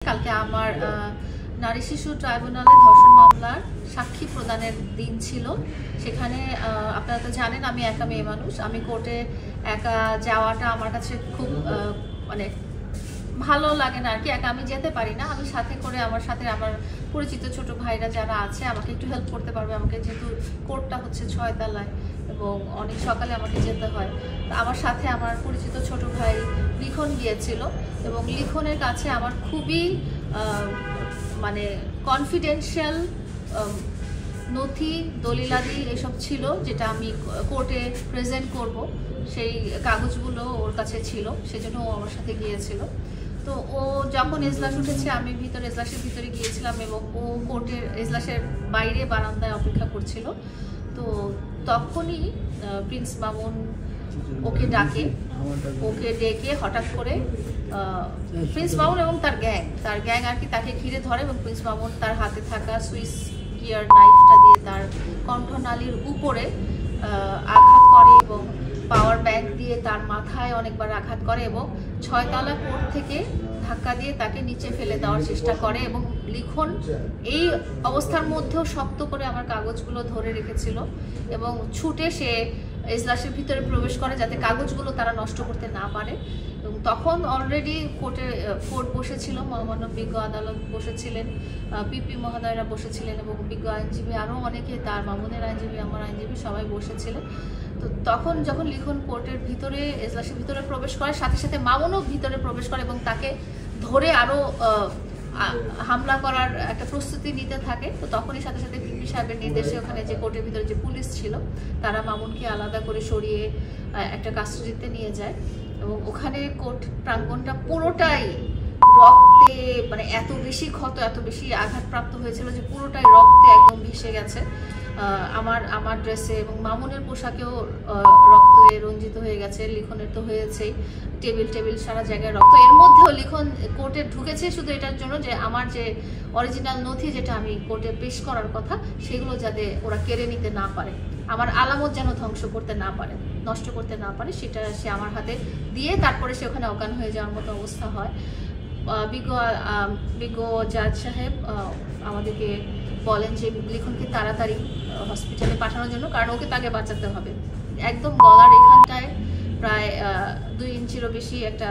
কালকে আমার নারী শিশু ট্রাইব্যুনালে ধর্ষণ মামলার সাক্ষী প্রদানের দিন ছিল। সেখানে আপনারা তো জানেন আমি একা মেয়ে মানুষ, আমি কোর্টে একা যাওয়াটা আমার কাছে খুব মানে ভালো লাগে না আর কি। একা আমি যেতে পারি না, আমি সাথে করে আমার সাথে আমার পরিচিত ছোট ভাইরা যারা আছে আমাকে একটু হেল্প করতে পারবে। আমাকে যেহেতু কোর্টটা হচ্ছে 6 তলায় এবং অনেক সকালে আমাকে যেতে হয়, আমার সাথে আমার পরিচিত ছোট ভাই লিখন গিয়েছিল এবং লিখনের কাছে আমার খুবই মানে কনফিডেন্সিয়াল নথি দলিলাদি এসব ছিল যেটা আমি কোর্টে প্রেজেন্ট করব, সেই কাগজগুলো ওর কাছে ছিল, সেজন্য ও আমার সাথে গিয়েছিল। তো ও যখন এজলাস উঠেছে আমি এজলাসের ভিতরে গিয়েছিলাম এবং ও কোর্টের এজলাসের বাইরে বারান্দায় অপেক্ষা করছিল। তো তখনই প্রিন্স মামুন ওকে ডেকে হঠাৎ করে প্রিন্স মামুন এবং তার গ্যাং আর কি তাকে ঘিরে ধরে এবং প্রিন্স মামুন তার হাতে থাকা সুইস গিয়ার নাইফটা দিয়ে তার কণ্ঠনালীর উপরে আঘাত করে এবং পাওয়ার ব্যাংক দিয়ে তার মাথায় অনেকবার আঘাত করে এবং 6 তলা কোর্ট থেকে ধাক্কা দিয়ে তাকে নিচে ফেলে দেওয়ার চেষ্টা করে এবং লিখন এই অবস্থার মধ্যেও শক্ত করে আমার কাগজগুলো ধরে রেখেছিল এবং ছুটে সে এজলাসের ভিতরে প্রবেশ করে যাতে কাগজগুলো তারা নষ্ট করতে না পারে। এবং তখন অলরেডি কোর্ট বসেছিল, মহামান্য বিজ্ঞ আদালত বসেছিলেন, পিপি মহোদয়রা বসেছিলেন এবং বিজ্ঞ আইনজীবী আরও অনেকে, তার মামুনের আইনজীবী, আমার আইনজীবী সবাই বসেছিলেন। তো তখন যখন লিখন কোর্টের ভিতরে এজলাসের ভিতরে প্রবেশ করে সাথে সাথে মামুনও ভিতরে প্রবেশ করে এবং তাকে ধরে আরও হামলা করার একটা প্রস্তুতি নিতে থাকে। তো তখনই সাথে সাথে পিপি সাহেবের নির্দেশে ওখানে যে কোর্টের ভিতরে যে পুলিশ ছিল তারা মামুনকে আলাদা করে সরিয়ে একটা কাস্টডিতে নিয়ে যায় এবং ওখানে কোর্ট প্রাঙ্গণটা পুরোটাই রক্তে, মানে এত বেশি ক্ষত, এত বেশি আঘাতপ্রাপ্ত হয়েছিল যে পুরোটাই রক্তে একদম ভেসে গেছে। আমার ড্রেসে এবং মামুনের পোশাকেও রক্তে রঞ্জিত হয়ে গেছে, লিখনের তো হয়েছেই, টেবিল সারা জায়গায় রক্ত। এর মধ্যেও লিখন কোর্টে ঢুকেছে শুধু এটার জন্য যে আমার যে অরিজিনাল নথি যেটা আমি কোর্টে পেশ করার কথা সেগুলো যাতে ওরা কেড়ে নিতে না পারে, আমার আলামত যেন ধ্বংস করতে না পারে, নষ্ট করতে না পারে, সেটা সে আমার হাতে দিয়ে তারপরে সে ওখানে অজ্ঞান হয়ে যাওয়ার মতো অবস্থা হয়। বিজ্ঞ জাজ সাহেব আমাদেরকে বলেন যে লিখনকে তাড়াতাড়ি হসপিটালে পাঠানোর জন্য, কারণ ওকে তাকে বাঁচাতে হবে। একদম গলার এখানটায় প্রায় 2 ইঞ্চিরও বেশি একটা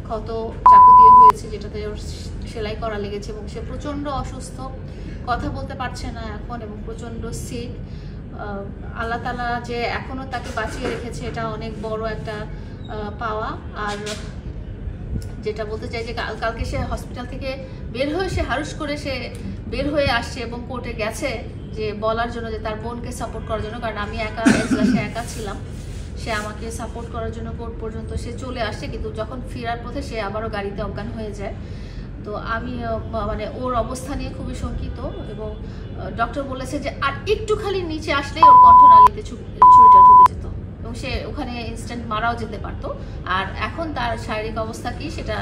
ক্ষত চাকু দিয়ে হয়েছে, যেটাতে ওর সেলাই করা লেগেছে এবং সে প্রচণ্ড অসুস্থ, কথা বলতে পারছে না এখন এবং প্রচণ্ড সিক। আল্লাহ তাআলা যে এখনও তাকে বাঁচিয়ে রেখেছে এটা অনেক বড় একটা পাওয়া। আর যেটা বলতে চাই যে কালকে সে হসপিটাল থেকে বের হয়ে সে হারুস করে সে বের হয়ে আসছে এবং কোর্টে গেছে যে বলার জন্য যে তার বোনকে সাপোর্ট করার জন্য, কারণ আমি একা ছিলাম, সে আমাকে সাপোর্ট করার জন্য কোর্ট পর্যন্ত সে চলে আসছে। কিন্তু যখন ফেরার পথে সে আবারও গাড়িতে অজ্ঞান হয়ে যায়। তো আমি মানে ওর অবস্থা নিয়ে খুবই শঙ্কিত এবং ডক্টর বলেছে যে আর একটু খালি নিচে আসলেই ওর কণ্ঠনালীতে ছুরিটা ঢুকে যেত এবং সে ওখানে ইনস্ট্যান্ট মারাও যেতে পারতো। আর এখন তার শারীরিক অবস্থা কি সেটা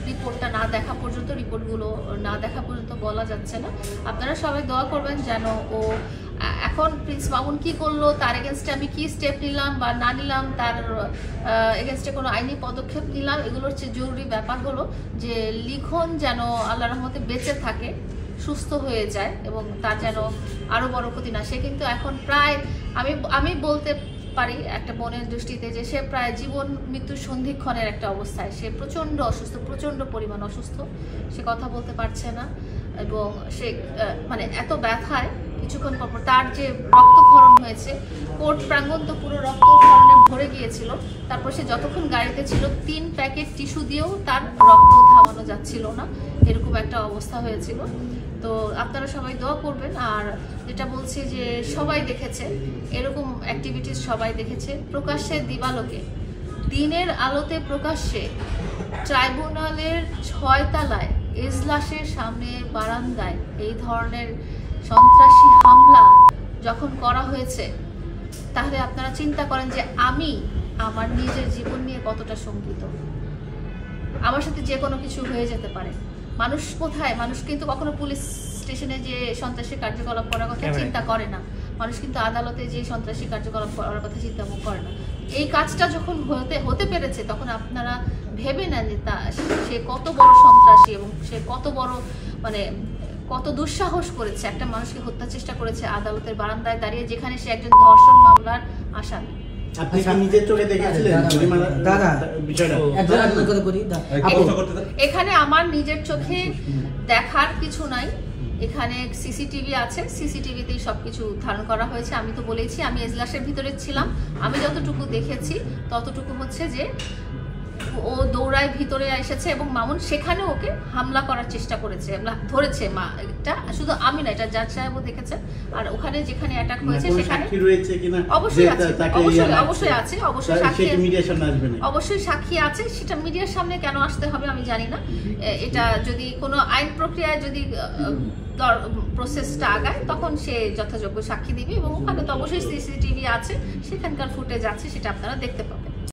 রিপোর্টটা না দেখা পর্যন্ত, রিপোর্টগুলো না দেখা পর্যন্ত বলা যাচ্ছে না। আপনারা সবাই দোয়া করবেন যেন ও এখন প্রিন্স মামুন কি করলো, তার এগেনস্টে আমি কি স্টেপ নিলাম বা না নিলাম, তার এগেনস্টে কোনো আইনি পদক্ষেপ নিলাম, এগুলোর চেয়ে জরুরি ব্যাপার হলো যে লিখন যেন আল্লাহর রহমতে বেঁচে থাকে, সুস্থ হয়ে যায় এবং তার যেন আরও বড় ক্ষতি না। সে কিন্তু এখন প্রায় আমি বলতে পারি একটা বোনের দৃষ্টিতে যে সে প্রায় জীবন মৃত্যুর সন্ধিক্ষণের একটা অবস্থায়, সে প্রচণ্ড অসুস্থ, প্রচণ্ড পরিমাণ অসুস্থ, সে কথা বলতে পারছে না এবং সে মানে এত ব্যথায় কিছুক্ষণ পর তার যে রক্তক্ষরণ হয়েছে, কোর্ট প্রাঙ্গণ তো পুরো রক্তক্ষরণে ভরে গিয়েছিল। তারপর সে যতক্ষণ গাড়িতে ছিল 3 প্যাকেট টিস্যু দিয়েও তার রক্ত থামানো যাচ্ছিল না, এরকম একটা অবস্থা হয়েছিল। তো আপনারা সবাই দোয়া করবেন। আর যেটা বলছি যে সবাই দেখেছে এরকম অ্যাক্টিভিটিস, সবাই দেখেছে প্রকাশ্যে দিবালোকে দিনের আলোতে প্রকাশ্যে ট্রাইব্যুনালের 6 তলায় এজলাসের সামনে বারান্দায় এই ধরনের সন্ত্রাসী হামলা যখন করা হয়েছে, তাহলে আপনারা চিন্তা করেন যে আমি আমার নিজের জীবন নিয়ে কতটা শঙ্কিত। আমার সাথে যে কোনো কিছু হয়ে যেতে পারে। মানুষ কোথায়, মানুষ কিন্তু কখনো পুলিশ স্টেশনে যে সন্ত্রাসী কার্যকলাপ করার কথা চিন্তা করে না। মানুষ কিন্তু আদালতে যে সন্ত্রাসী কার্যকলাপ করার কথা চিন্তা করে না। এই কাজটা যখন হতে পেরেছে তখন আপনারা ভেবে নেন যে সে কত বড় সন্ত্রাসী এবং সে কত বড় মানে কত দুঃসাহস করেছে, একটা মানুষকে হত্যা চেষ্টা করেছে আদালতের বারান্দায় দাঁড়িয়ে, যেখানে সে একজন ধর্ষণ মামলার আসামি। আপনি কি নিজের চোখে দেখেছিলেন এখানে আমার নিজের চোখে দেখার কিছু নাই, এখানে সিসিটিভি আছে, সিসিটিভিতেই সবকিছু ধারণ করা হয়েছে। আমি তো বলেছি আমি এজলাসের ভিতরে ছিলাম, আমি যতটুকু দেখেছি ততটুকু হচ্ছে যে ও দৌড়ায় ভিতরে এসেছে এবং মামুন সেখানে ওকে হামলা করার চেষ্টা করেছে, ধরেছে মা। এটা শুধু আমি না, এটা জাজ সাহেবও দেখেছে। আর ওখানে যেখানে অ্যাটাক হয়েছে সেখানে অবশ্যই আছে, অবশ্যই আছে, অবশ্যই সাক্ষী আছে। সেটা মিডিয়ার সামনে কেন আসতে হবে আমি জানি না। এটা যদি কোনো আইন প্রক্রিয়ায় যদি প্রসেসটা আগায় তখন সে যথাযোগ্য সাক্ষী দিবে এবং ওখানে তো অবশ্যই সিসিটিভি আছে, সেখানকার ফুটেজ আছে, সেটা আপনারা দেখতে পাবেন।